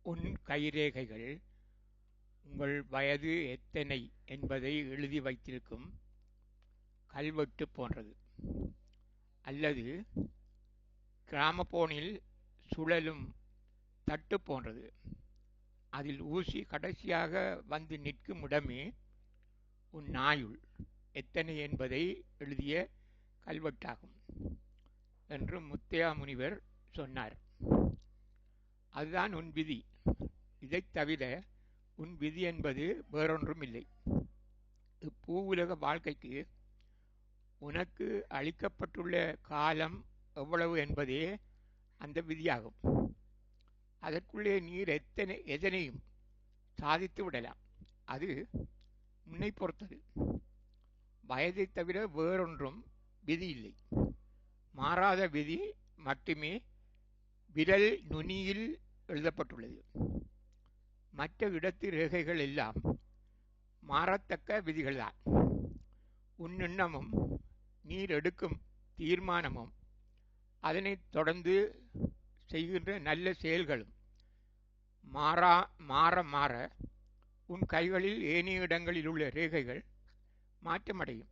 உன் கைரேகைகள் உங்கள் வயது எத்தனை என்பதை எழுதி வைத்திருக்கும் கல்வெட்டு போன்றது, அல்லது கிராமபோனில் சுழலும் தட்டு போன்றது. அதில் ஊசி கடைசியாக வந்து நிற்கும் இடமே உன் ஆயுள் எத்தனை என்பதை எழுதிய கல்வெட்டாகும் என்று முத்தையா முனிவர் சொன்னார். அதுதான் உன் விதி. இதைத் தவிர உன் விதி என்பது வேறொன்றும் இல்லை. இப்பூவுலக வாழ்க்கைக்கு உனக்கு அளிக்கப்பட்டுள்ள காலம் எவ்வளவு என்பதே அந்த விதியாகும். அதற்குள்ளே நீர் எதனையும் சாதித்து விடலாம். அது முன்னை பொறுத்தது. வயதை தவிர வேறொன்றும் விதி இல்லை. மாறாத விதி மட்டுமே விரல் நுனியில் எழுதப்பட்டுள்ளது. மற்ற இடத்து ரேகைகள் எல்லாம் மாறத்தக்க விதிகள்தான். உன் எண்ணமும் நீர் எடுக்கும் தீர்மானமும் அதனைத் தொடர்ந்து செய்கின்ற நல்ல செயல்களும் மாற மாற உன் கைகளில் ஏனைய இடங்களில் உள்ள ரேகைகள் மாற்றமடையும்.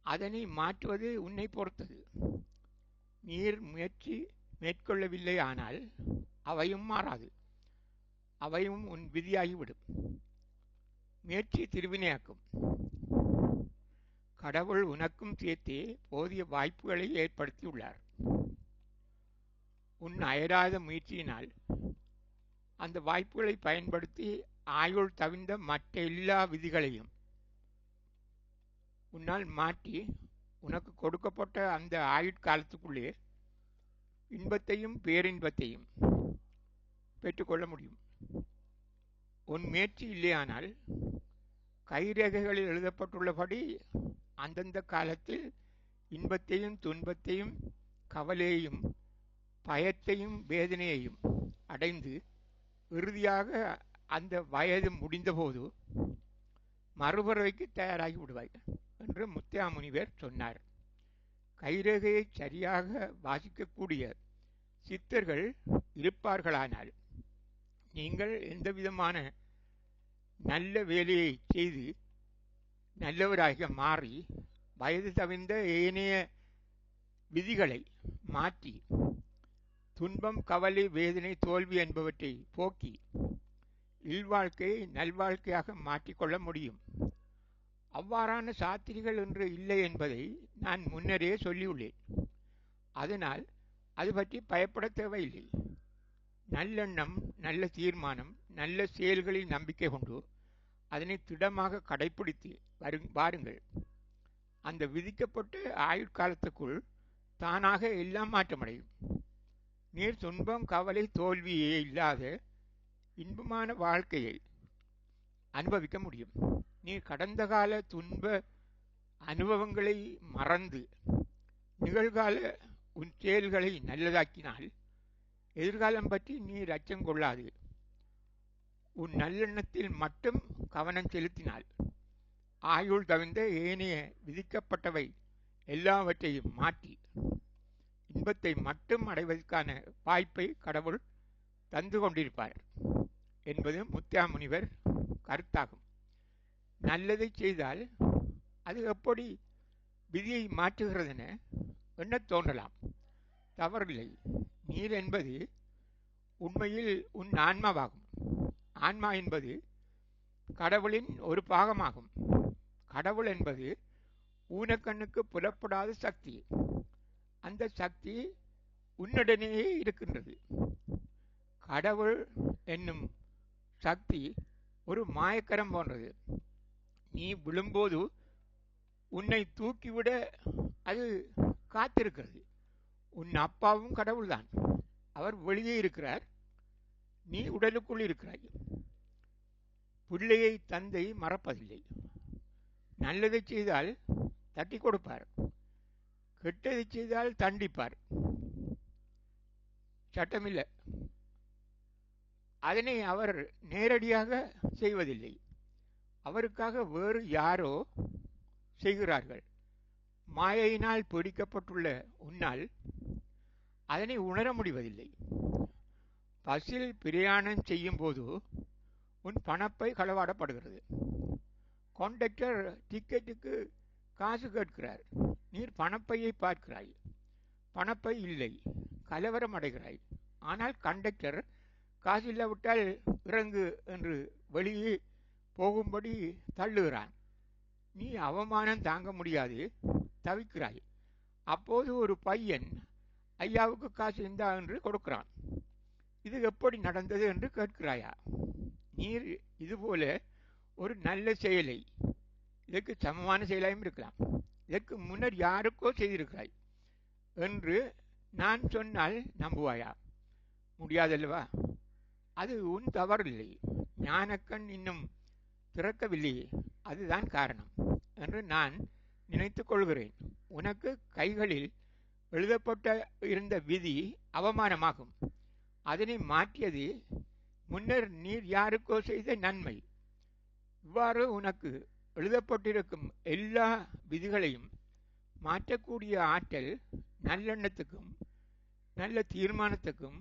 அதனை மாற்றுவது உன்னை பொறுத்தது. நீர் முயற்சி மேற்கொள்ளவில்லை ஆனால் அவையும் மாறாது. அவையும் உன் விதியாகிவிடும். முயற்சி திருவினையாக்கும். கடவுள் உனக்கும் சேர்த்தே போதிய வாய்ப்புகளை ஏற்படுத்தியுள்ளார். உன் அயராத முயற்சியினால் அந்த வாய்ப்புகளை பயன்படுத்தி ஆயுள் தவிர்ந்த மற்ற எல்லா விதிகளையும் உன்னால் மாற்றி உனக்கு கொடுக்கப்பட்ட அந்த ஆயுட்காலத்துக்குள்ளே இன்பத்தையும் பேரின்பத்தையும் பெற்றுக்கொள்ள முடியும். உன் முயற்சி இல்லையானால் கைரேகைகளில் எழுதப்பட்டுள்ளபடி அந்தந்த காலத்தில் இன்பத்தையும் துன்பத்தையும் கவலையையும் பயத்தையும் வேதனையையும் அடைந்து இறுதியாக அந்த வயது முடிந்தபோது மறுபறவைக்கு தயாராகி விடுவாய் என்று முத்தையா முனிவர் சொன்னார். கைரேகையை சரியாக வாசிக்கக்கூடிய சித்தர்கள் இருப்பார்களானால் நீங்கள் எந்தவிதமான நல்ல வேலையை செய்து நல்லவராக மாறி வயது தவிர்ந்த ஏனைய விதிகளை மாற்றி துன்பம் கவலை வேதனை தோல்வி என்பவற்றை போக்கி இல்வாழ்க்கையை நல்வாழ்க்கையாக மாற்றிக்கொள்ள முடியும். அவ்வாறான சாத்திரிகள் என்று இல்லை என்பதை நான் முன்னரே சொல்லியுள்ளேன். அதனால் அது பற்றி பயப்பட தேவையில்லை. நல்லெண்ணம், நல்ல தீர்மானம், நல்ல செயல்களில் நம்பிக்கை கொண்டு அதனை திடமாக கடைப்பிடித்து வாருங்கள். அந்த விதிக்கப்பட்ட ஆயுட்காலத்துக்குள் தானாக எல்லாம் மாற்றமடையும். நீர் துன்பம் கவலை தோல்வியே இல்லாத இன்பமான வாழ்க்கையை அனுபவிக்க முடியும். நீர் கடந்த கால துன்ப அனுபவங்களை மறந்து நிகழ்கால உன் செயல்களை நல்லதாக்கினால் எதிர்காலம் பற்றி நீர் அச்சம் கொள்ளாது. உன் நல்லெண்ணத்தில் மட்டும் கவனம் செலுத்தினால் ஆயுள் தவிர்ந்த ஏனைய விதிக்கப்பட்டவை எல்லாவற்றையும் மாற்றி இன்பத்தை மட்டும் அடைவதற்கான வாய்ப்பை கடவுள் தந்து கொண்டிருப்பார் என்பது முத்தையா முனிவர் கருத்தாகும். நல்லதை செய்தால் அது எப்படி விதியை மாற்றுகிறதென எண்ணத் தோன்றலாம். தவறில்லை. நீர் என்பது உண்மையில் உன் ஆன்மாவாகும். ஆன்மா என்பது கடவுளின் ஒரு பாகமாகும். கடவுள் என்பது ஊனக்கண்ணுக்கு புலப்படாத சக்தி. அந்த சக்தி உன்னுடனேயே இருக்கின்றது. கடவுள் என்னும் சக்தி ஒரு மாயக்கரம் போன்றது. நீ விழும்போது உன்னை தூக்கிவிட அது காத்திருக்கிறது. உன் அப்பாவும் கடவுள்தான். அவர் வெளியே இருக்கிறார், நீ உடலுக்குள் இருக்கிறாய். பிள்ளையை தந்தை மறப்பதில்லை. நல்லதை செய்தால் தட்டி கொடுப்பார், கெட்டதை செய்தால் தண்டிப்பார். சட்டமில்லை. அதனை அவர் நேரடியாக செய்வதில்லை. அவருக்காக வேறு யாரோ செய்கிறார்கள். மாயையினால் பிடிக்கப்பட்டுள்ள உன்னால் அதனை உணர முடிவதில்லை. பஸ்ஸில் பிரயாணம் செய்யும் போது உன் பணப்பை களவாடப்படுகிறது. கண்டக்டர் டிக்கெட்டுக்கு காசு கேட்கிறார். நீர் பணப்பையை பார்க்கிறாய், பணப்பை இல்லை, கலவரம் அடைகிறாய். ஆனால் கண்டக்டர் காசு இல்லாவிட்டால் இறங்கு என்று வெளியே போகும்படி தள்ளுகிறான். நீ அவமானம் தாங்க முடியாது, தவிக்கிறாய். அப்போது ஒரு பையன் ஐயாவுக்கு காசு இருந்தா என்று கொடுக்கிறான். இது எப்படி நடந்தது என்று கேட்கிறாயா? நீர் இதுபோல ஒரு நல்ல செயலை, இதற்கு சமமான செயலாயும் இருக்கலாம், இதற்கு முன்னர் யாருக்கோ செய்திருக்கிறாய் என்று நான் சொன்னால் நம்புவாயா? முடியாதல்லவா? அது உன் தவறில்லை, ஞானக்கண் இன்னும் திறக்கவில்லையே, அதுதான் காரணம் என்று நான் நினைத்து கொள்கிறேன். உனக்கு கைகளில் எழுதப்பட்ட இருந்த விதி அவமானமாகும். அதனை மாற்றியது முன்னர் நீர் யாருக்கோ செய்த நன்மை. இவ்வாறு உனக்கு எழுதப்பட்டிருக்கும் எல்லா விதிகளையும் மாற்றக்கூடிய ஆற்றல் நல்லெண்ணத்துக்கும் நல்ல தீர்மானத்துக்கும்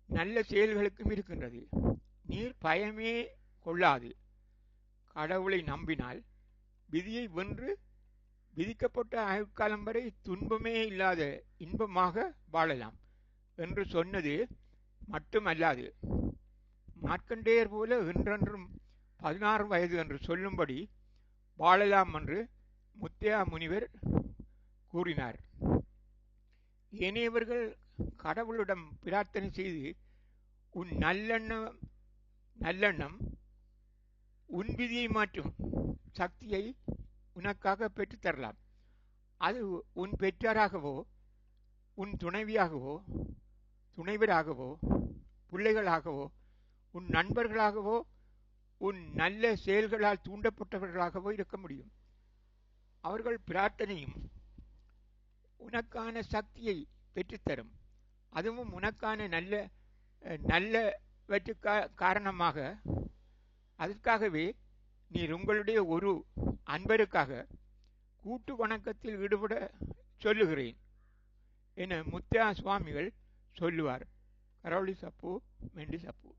நல்ல செயல்களுக்கும் இருக்கின்றது. நீர் பயமே கொள்ளாது. கடவுளை நம்பினால் விதியை வென்று விதிக்கப்பட்ட ஆயுட்காலம் வரை துன்பமே இல்லாத இன்பமாக வாழலாம் என்று சொன்னது மட்டுமல்லாது, மார்க்கண்டேயர் போல என்றென்றும் 16 வயது என்று சொல்லும்படி வாழலாம் என்று முத்தையா முனிவர் கூறினார். ஏனையவர்கள் கடவுளிடம் பிரார்த்தனை செய்து உன் நல்லெண்ணம் உன் விதியை மாற்றும் சக்தியை உனக்காக பெற்றுத்தரலாம். அது உன் பெற்றாராகவோ, உன் துணைவியாகவோ, துணைவராகவோ, பிள்ளைகளாகவோ, உன் நண்பர்களாகவோ, உன் நல்ல செயல்களால் தூண்டப்பட்டவர்களாகவோ இருக்க முடியும். அவர்கள் பிரார்த்தனையும் உனக்கான சக்தியை பெற்றுத்தரும். அதுவும் உனக்கான நல்லவற்று காரணமாக. அதற்காகவே நீர் உங்களுடைய ஒரு அன்பருக்காக கூட்டு வணக்கத்தில் ஈடுபட சொல்லுகிறேன் என முத்தையா சுவாமிகள் சொல்லுவார். கரோலி சப்பு மெண்டி சப்பு.